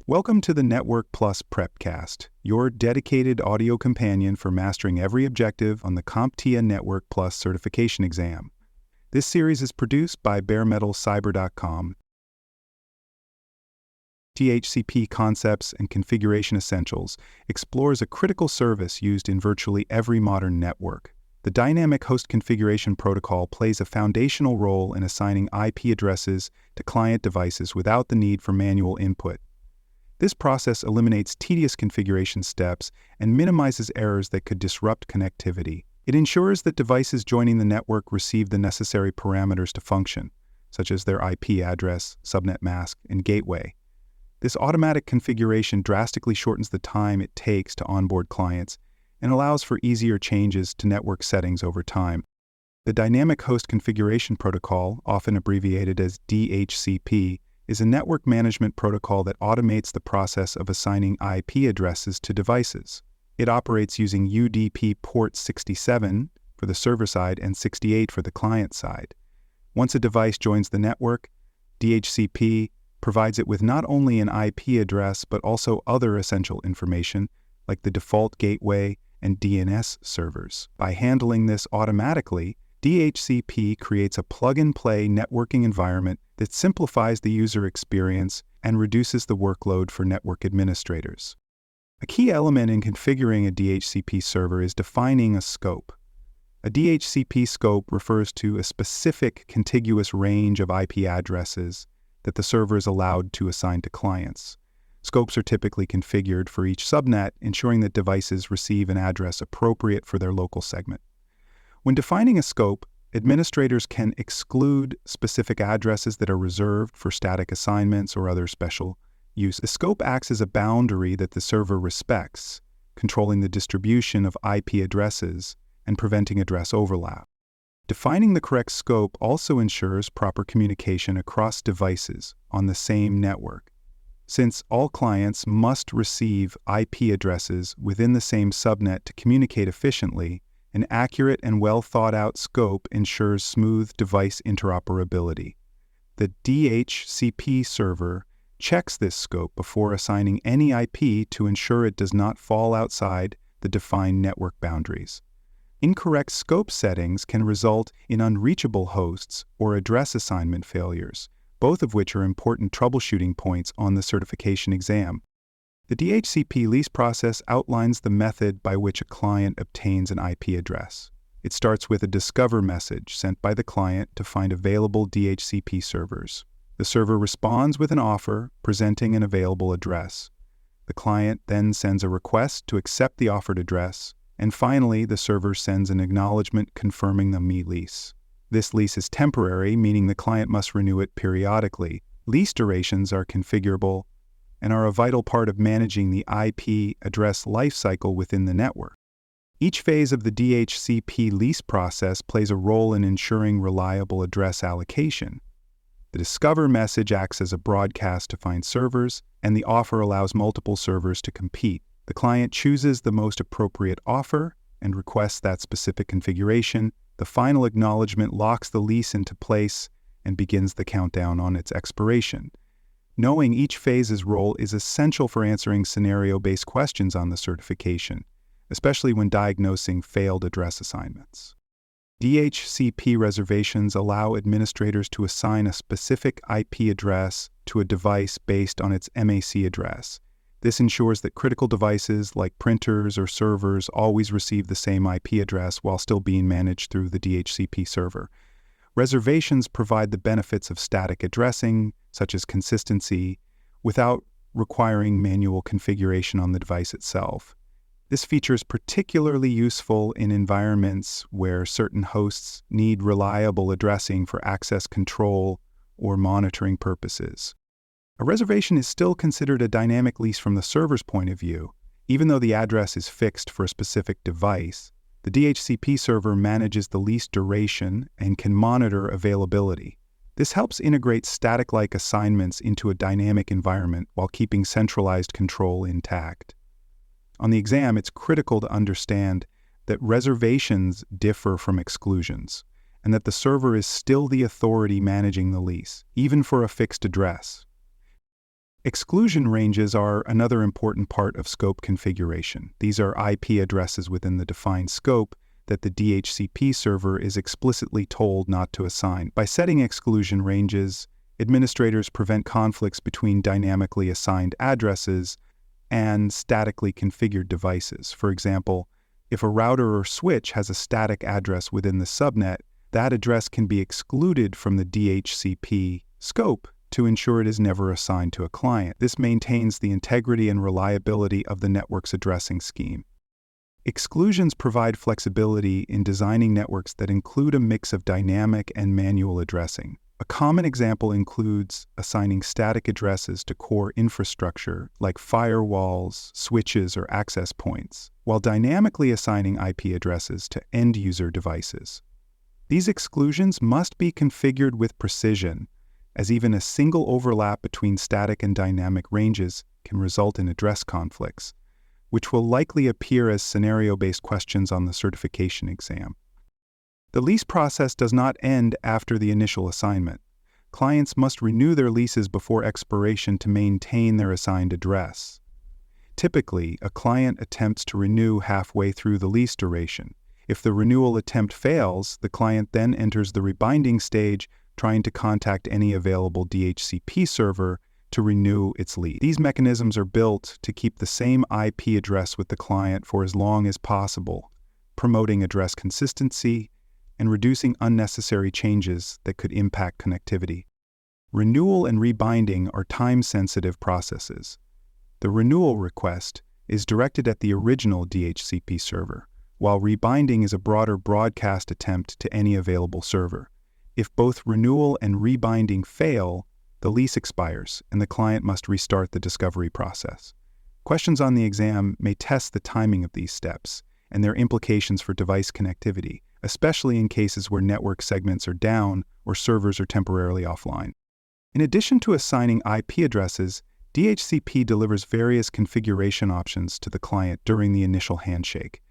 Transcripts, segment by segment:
Welcome to the Network Plus Prepcast, your dedicated audio companion for mastering every objective on the CompTIA Network Plus certification exam. This series is produced by baremetalcyber.com. DHCP Concepts and Configuration Essentials explores a critical service used in virtually every modern network. The Dynamic Host Configuration Protocol plays a foundational role in assigning IP addresses to client devices without the need for manual input. This process eliminates tedious configuration steps and minimizes errors that could disrupt connectivity. It ensures that devices joining the network receive the necessary parameters to function, such as their IP address, subnet mask, and gateway. This automatic configuration drastically shortens the time it takes to onboard clients and allows for easier changes to network settings over time. The Dynamic Host Configuration Protocol, often abbreviated as DHCP, is a network management protocol that automates the process of assigning IP addresses to devices. It operates using UDP port 67 for the server side and 68 for the client side. Once a device joins the network, DHCP provides it with not only an IP address but also other essential information like the default gateway and DNS servers. By handling this automatically, DHCP creates a plug-and-play networking environment that simplifies the user experience and reduces the workload for network administrators. A key element in configuring a DHCP server is defining a scope. A DHCP scope refers to a specific contiguous range of IP addresses that the server is allowed to assign to clients. Scopes are typically configured for each subnet, ensuring that devices receive an address appropriate for their local segment. When defining a scope, administrators can exclude specific addresses that are reserved for static assignments or other special use. The scope acts as a boundary that the server respects, controlling the distribution of IP addresses and preventing address overlap. Defining the correct scope also ensures proper communication across devices on the same network. Since all clients must receive IP addresses within the same subnet to communicate efficiently, an accurate and well-thought-out scope ensures smooth device interoperability. The DHCP server checks this scope before assigning any IP to ensure it does not fall outside the defined network boundaries. Incorrect scope settings can result in unreachable hosts or address assignment failures, both of which are important troubleshooting points on the certification exam. The DHCP lease process outlines the method by which a client obtains an IP address. It starts with a discover message sent by the client to find available DHCP servers. The server responds with an offer presenting an available address. The client then sends a request to accept the offered address, and finally, the server sends an acknowledgement confirming the lease. This lease is temporary, meaning the client must renew it periodically. Lease durations are configurable and are a vital part of managing the IP address lifecycle within the network. Each phase of the DHCP lease process plays a role in ensuring reliable address allocation. The discover message acts as a broadcast to find servers, and the offer allows multiple servers to compete. The client chooses the most appropriate offer and requests that specific configuration. The final acknowledgement locks the lease into place and begins the countdown on its expiration. Knowing each phase's role is essential for answering scenario-based questions on the certification, especially when diagnosing failed address assignments. DHCP reservations allow administrators to assign a specific IP address to a device based on its MAC address. This ensures that critical devices like printers or servers always receive the same IP address while still being managed through the DHCP server. Reservations provide the benefits of static addressing, such as consistency, without requiring manual configuration on the device itself. This feature is particularly useful in environments where certain hosts need reliable addressing for access control or monitoring purposes. A reservation is still considered a dynamic lease from the server's point of view. Even though the address is fixed for a specific device, the DHCP server manages the lease duration and can monitor availability. This helps integrate static-like assignments into a dynamic environment while keeping centralized control intact. On the exam, it's critical to understand that reservations differ from exclusions, and that the server is still the authority managing the lease, even for a fixed address. Exclusion ranges are another important part of scope configuration. These are IP addresses within the defined scope that the DHCP server is explicitly told not to assign. By setting exclusion ranges, administrators prevent conflicts between dynamically assigned addresses and statically configured devices. For example, if a router or switch has a static address within the subnet, that address can be excluded from the DHCP scope to ensure it is never assigned to a client. This maintains the integrity and reliability of the network's addressing scheme. Exclusions provide flexibility in designing networks that include a mix of dynamic and manual addressing. A common example includes assigning static addresses to core infrastructure like firewalls, switches, or access points, while dynamically assigning IP addresses to end-user devices. These exclusions must be configured with precision, as even a single overlap between static and dynamic ranges can result in address conflicts, which will likely appear as scenario-based questions on the certification exam. The lease process does not end after the initial assignment. Clients must renew their leases before expiration to maintain their assigned address. Typically, a client attempts to renew halfway through the lease duration. If the renewal attempt fails, the client then enters the rebinding stage, trying to contact any available DHCP server to renew its lease. These mechanisms are built to keep the same IP address with the client for as long as possible, promoting address consistency and reducing unnecessary changes that could impact connectivity. Renewal and rebinding are time-sensitive processes. The renewal request is directed at the original DHCP server, while rebinding is a broader broadcast attempt to any available server. If both renewal and rebinding fail, the lease expires and the client must restart the discovery process. Questions on the exam may test the timing of these steps and their implications for device connectivity, especially in cases where network segments are down or servers are temporarily offline. In addition to assigning IP addresses, DHCP delivers various configuration options to the client during the initial handshake.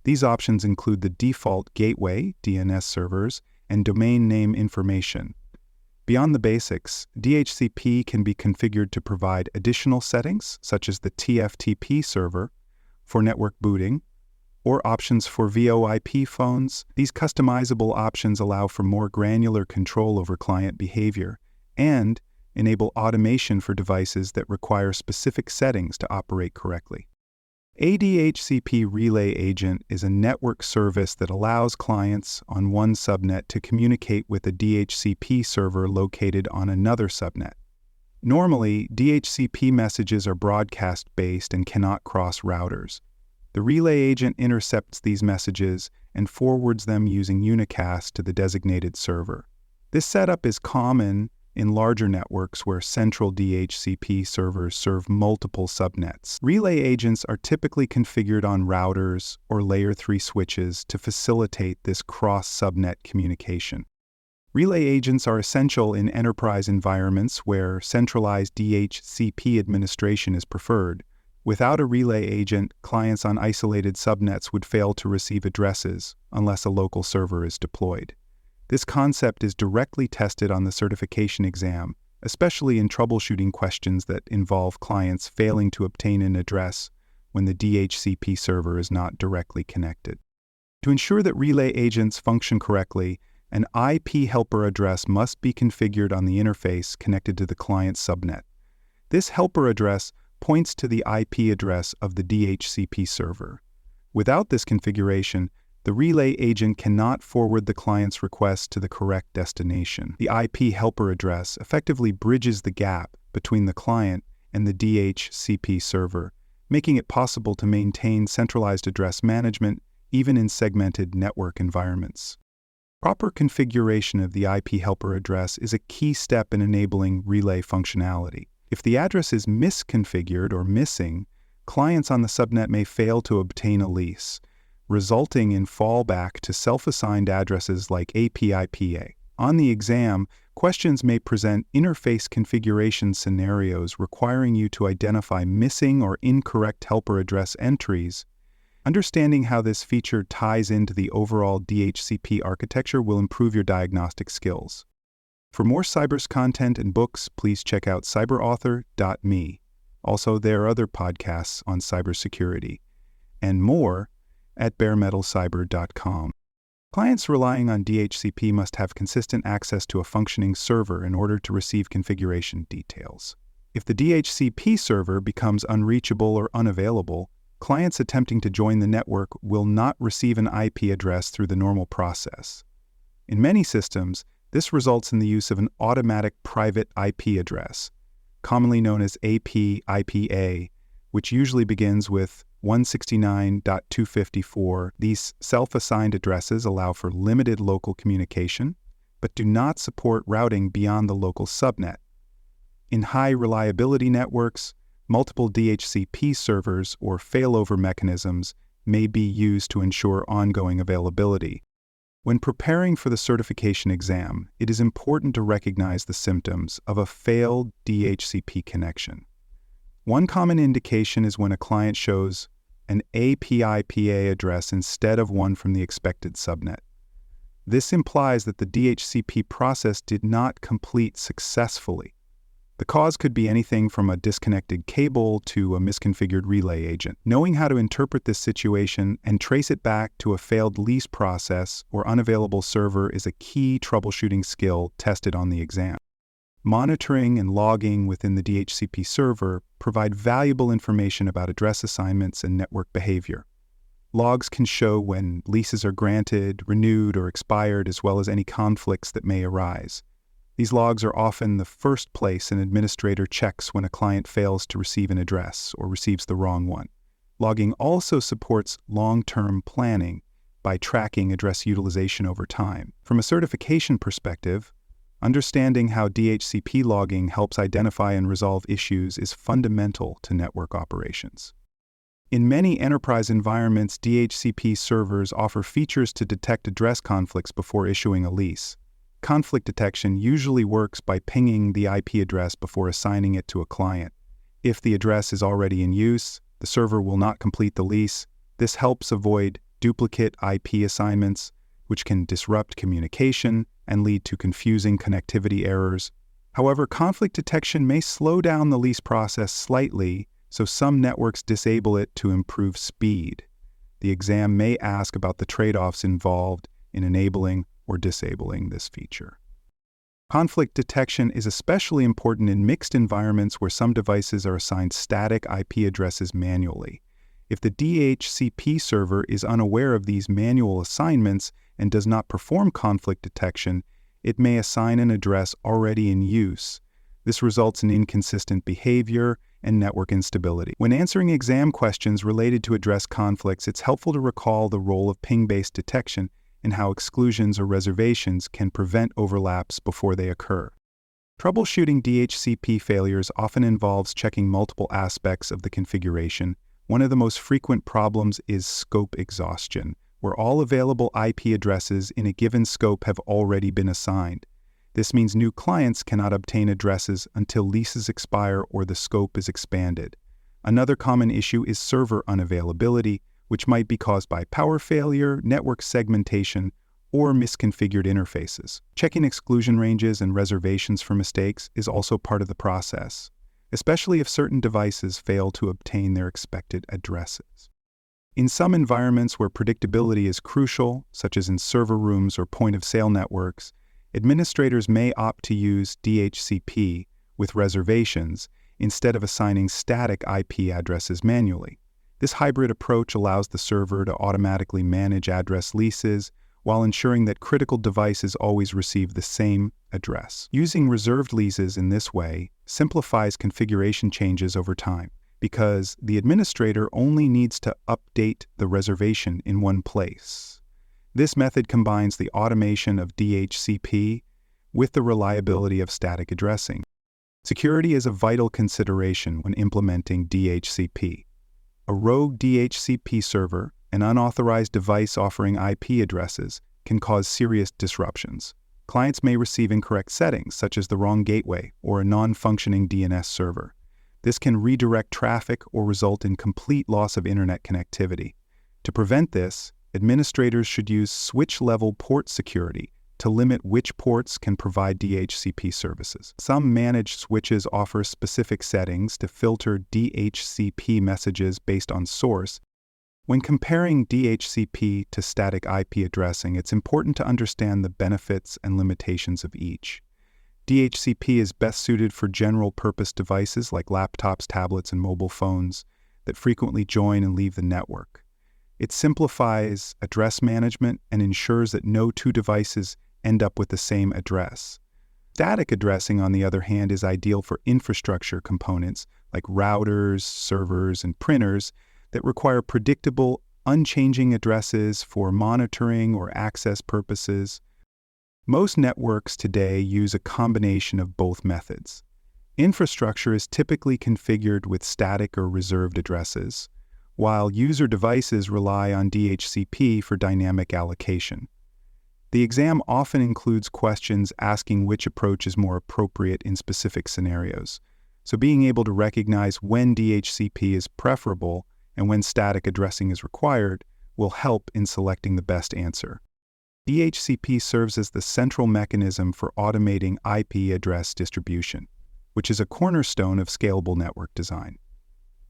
These options include the default gateway, DNS servers, and domain name information. Beyond the basics, DHCP can be configured to provide additional settings, such as the TFTP server, for network booting, or options for VoIP phones. These customizable options allow for more granular control over client behavior and enable automation for devices that require specific settings to operate correctly. A DHCP relay agent is a network service that allows clients on one subnet to communicate with a DHCP server located on another subnet. Normally, DHCP messages are broadcast-based and cannot cross routers. The relay agent intercepts these messages and forwards them using unicast to the designated server. This setup is common in larger networks where central DHCP servers serve multiple subnets. Relay agents are typically configured on routers or layer 3 switches to facilitate this cross-subnet communication. Relay agents are essential in enterprise environments where centralized DHCP administration is preferred. Without a relay agent, clients on isolated subnets would fail to receive addresses unless a local server is deployed. This concept is directly tested on the certification exam, especially in troubleshooting questions that involve clients failing to obtain an address when the DHCP server is not directly connected. To ensure that relay agents function correctly, an IP helper address must be configured on the interface connected to the client subnet. This helper address points to the IP address of the DHCP server. Without this configuration, the relay agent cannot forward the client's request to the correct destination. The IP helper address effectively bridges the gap between the client and the DHCP server, making it possible to maintain centralized address management even in segmented network environments. Proper configuration of the IP helper address is a key step in enabling relay functionality. If the address is misconfigured or missing, clients on the subnet may fail to obtain a lease, resulting in fallback to self-assigned addresses like APIPA. On the exam, questions may present interface configuration scenarios requiring you to identify missing or incorrect helper address entries. Understanding how this feature ties into the overall DHCP architecture will improve your diagnostic skills. For more cyber content and books, please check out cyberauthor.me. Also, there are other podcasts on cybersecurity and more at baremetalcyber.com. Clients relying on DHCP must have consistent access to a functioning server in order to receive configuration details. If the DHCP server becomes unreachable or unavailable, clients attempting to join the network will not receive an IP address through the normal process. In many systems, this results in the use of an automatic private IP address, commonly known as APIPA, which usually begins with 169.254. These self-assigned addresses allow for limited local communication, but do not support routing beyond the local subnet. In high-reliability networks, multiple DHCP servers or failover mechanisms may be used to ensure ongoing availability. When preparing for the certification exam, it is important to recognize the symptoms of a failed DHCP connection. One common indication is when a client shows an APIPA address instead of one from the expected subnet. This implies that the DHCP process did not complete successfully. The cause could be anything from a disconnected cable to a misconfigured relay agent. Knowing how to interpret this situation and trace it back to a failed lease process or unavailable server is a key troubleshooting skill tested on the exam. Monitoring and logging within the DHCP server provide valuable information about address assignments and network behavior. Logs can show when leases are granted, renewed, or expired, as well as any conflicts that may arise. These logs are often the first place an administrator checks when a client fails to receive an address or receives the wrong one. Logging also supports long-term planning by tracking address utilization over time. From a certification perspective, understanding how DHCP logging helps identify and resolve issues is fundamental to network operations. In many enterprise environments, DHCP servers offer features to detect address conflicts before issuing a lease. Conflict detection usually works by pinging the IP address before assigning it to a client. If the address is already in use, the server will not complete the lease. This helps avoid duplicate IP assignments, which can disrupt communication and lead to confusing connectivity errors. However, conflict detection may slow down the lease process slightly, so some networks disable it to improve speed. The exam may ask about the trade-offs involved in enabling or disabling this feature. Conflict detection is especially important in mixed environments where some devices are assigned static IP addresses manually. If the DHCP server is unaware of these manual assignments and does not perform conflict detection, it may assign an address already in use. This results in inconsistent behavior and network instability. When answering exam questions related to address conflicts, it's helpful to recall the role of ping-based detection and how exclusions or reservations can prevent overlaps before they occur. Troubleshooting DHCP failures often involves checking multiple aspects of the configuration. One of the most frequent problems is scope exhaustion, where all available IP addresses in a given scope have already been assigned. This means new clients cannot obtain addresses until leases expire or the scope is expanded. Another common issue is server unavailability, which might be caused by power failure, network segmentation, or misconfigured interfaces. Checking exclusion ranges and reservations for mistakes is also part of the process, especially if certain devices fail to obtain their expected addresses. In some environments where predictability is crucial, such as in server rooms or point-of-sale networks, administrators may opt to use DHCP with reservations instead of assigning static IP addresses manually. This hybrid approach allows the server to automatically manage address leases while ensuring that critical devices always receive the same address. Using reserved leases in this way simplifies configuration changes over time because the administrator only needs to update the reservation in one place. This method combines the automation of DHCP with the reliability of static addressing. Security is a vital consideration when implementing DHCP. A rogue DHCP server, an unauthorized device offering IP addresses, can cause serious disruptions. Clients may receive incorrect settings, such as the wrong gateway or a non-functioning DNS server. This can redirect traffic or result in complete loss of internet connectivity. To prevent this, administrators should use switch-level port security to limit which ports can provide DHCP services. Some managed switches offer specific settings to filter DHCP messages based on source. When comparing DHCP to static IP addressing, it's important to understand the benefits and limitations of each. DHCP is best suited for general-purpose devices like laptops, tablets, and mobile phones that frequently join and leave the network. It simplifies address management and ensures that no two devices end up with the same address. Static addressing, on the other hand, is ideal for infrastructure components like routers, servers, and printers that require predictable, unchanging addresses for monitoring or access purposes. Most networks today use a combination of both methods. Infrastructure is typically configured with static or reserved addresses, while user devices rely on DHCP for dynamic allocation. The exam often includes questions asking which approach is more appropriate in specific scenarios, so being able to recognize when DHCP is preferable and when static addressing is required will help in selecting the best answer. DHCP serves as the central mechanism for automating IP address distribution, which is a cornerstone of scalable network design.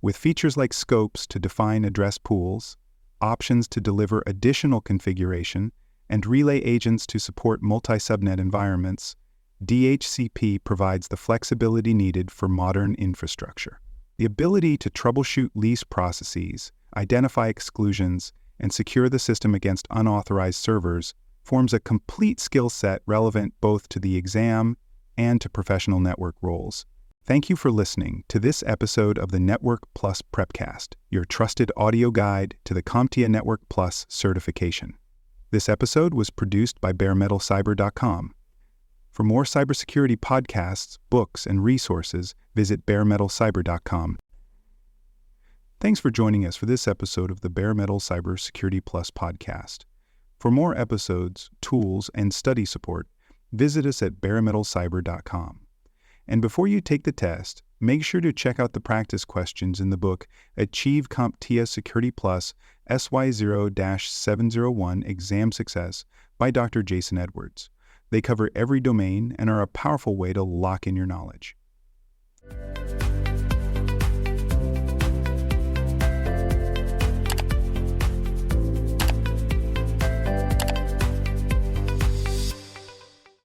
With features like scopes to define address pools, options to deliver additional configuration, and relay agents to support multi-subnet environments, DHCP provides the flexibility needed for modern infrastructure. The ability to troubleshoot lease processes, identify exclusions, and secure the system against unauthorized servers forms a complete skill set relevant both to the exam and to professional network roles. Thank you for listening to this episode of the Network Plus Prepcast, your trusted audio guide to the CompTIA Network Plus certification. This episode was produced by baremetalcyber.com. For more cybersecurity podcasts, books, and resources, visit baremetalcyber.com. Thanks for joining us for this episode of the Bare Metal Cybersecurity Plus podcast. For more episodes, tools, and study support, visit us at baremetalcyber.com. And before you take the test, make sure to check out the practice questions in the book Achieve CompTIA Security Plus SY0-701 Exam Success by Dr. Jason Edwards. They cover every domain and are a powerful way to lock in your knowledge.